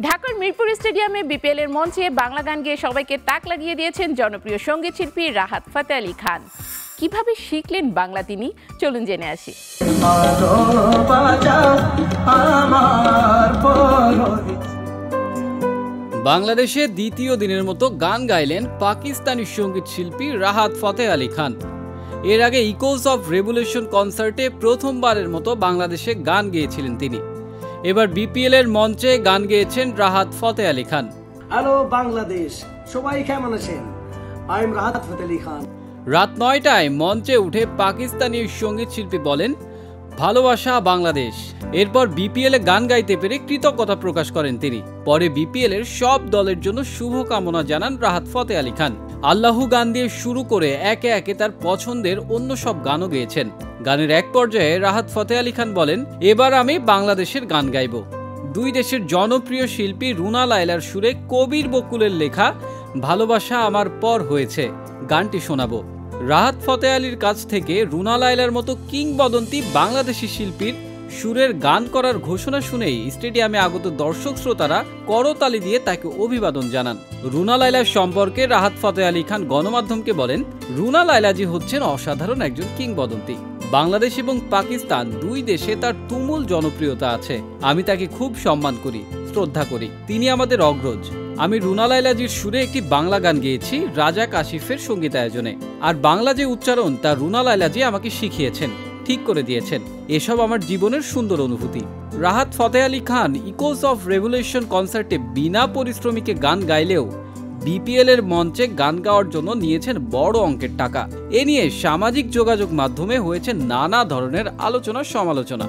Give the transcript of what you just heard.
ঢাকার মিরপুর স্টেডিয়ামে বিপিএল এর মঞ্চে বাংলা গান গেয়ে সবাইকে তাক লাগিয়ে দিয়েছেন জনপ্রিয় সঙ্গীত শিল্পী রাহাত ফাতে আলী খান। কিভাবে শিখলেন বাংলা তিনি, চলুন জেনে আসি। বাংলাদেশে দ্বিতীয় দিনের মতো গান গাইলেন পাকিস্তানি সঙ্গীত শিল্পী রাহাত ফাতে আলী খান। এর আগে ইকোস অফ রেভলিউশন কনসার্টে প্রথমবারের মতো বাংলাদেশে গান গেয়েছিলেন তিনি। এবার বিপিএল এর মঞ্চে গান গেয়েছেন রাহাত ফাতে আলী খান। হ্যালো বাংলাদেশ, সবাই কেমন আছেন? I am Rahat Fateh Ali Khan. রাত ৯টায় মঞ্চে উঠে পাকিস্তানি সঙ্গীত শিল্পী বলেন, ভালোবাসা বাংলাদেশ। এরপর বিপিএল এ গান গাইতে পেরে কৃতজ্ঞতা প্রকাশ করেন তিনি। পরে বিপিএল এর সব দলের জন্য শুভকামনা জানান রাহাত ফাতে আলী খান। আল্লাহু গান দিয়ে শুরু করে একে একে তার পছন্দের অন্য সব গানও গেয়েছেন। গানের এক পর্যায়ে রাহাত ফাতে আলী খান বলেন, এবার আমি বাংলাদেশের গান গাইব। দুই দেশের জনপ্রিয় শিল্পী রুনা লায়লার সুরে কবির বকুলের লেখা ভালোবাসা আমার পর হয়েছে গানটি শোনাবো। রাহাত ফাতে আলীর কাছ থেকে রুনা লায়লার মতো কিংবদন্তি বাংলাদেশি শিল্পীর সুরের গান করার ঘোষণা শুনেই স্টেডিয়ামে আগত দর্শক শ্রোতারা করতালি দিয়ে তাকে অভিবাদন জানান। রুনা লায়লার সম্পর্কে রাহাত ফাতে আলী খান গণমাধ্যমকে বলেন, রুনা লায়লাজি হচ্ছেন অসাধারণ একজন কিংবদন্তি। বাংলাদেশ এবং পাকিস্তান দুই দেশে তার তুমুল জনপ্রিয়তা আছে। আমি তাকে খুব সম্মান করি, শ্রদ্ধা করি। তিনি আমাদের অগ্রজ। আমি রুনা লায়লাজির সুরে একটি বাংলা গান গেয়েছি রাজা কাশিফের সঙ্গীতায়োজনে। আর বাংলা যে উচ্চারণ তা রুনা লায়লাজি আমাকে শিখিয়েছেন, ঠিক করে দিয়েছেন। এসব আমার জীবনের সুন্দর অনুভূতি। Rahat Fateh Ali Khan echoes of revolution কনসার্টে বিনা পরিশ্রমিকে গান গাইলেও বিপিএল এর মঞ্চে গান গাওয়ার জন্য নিয়েছেন বড় অঙ্কের টাকা। এ নিয়ে সামাজিক যোগাযোগ মাধ্যমে হয়েছে নানা ধরনের আলোচনা সমালোচনা।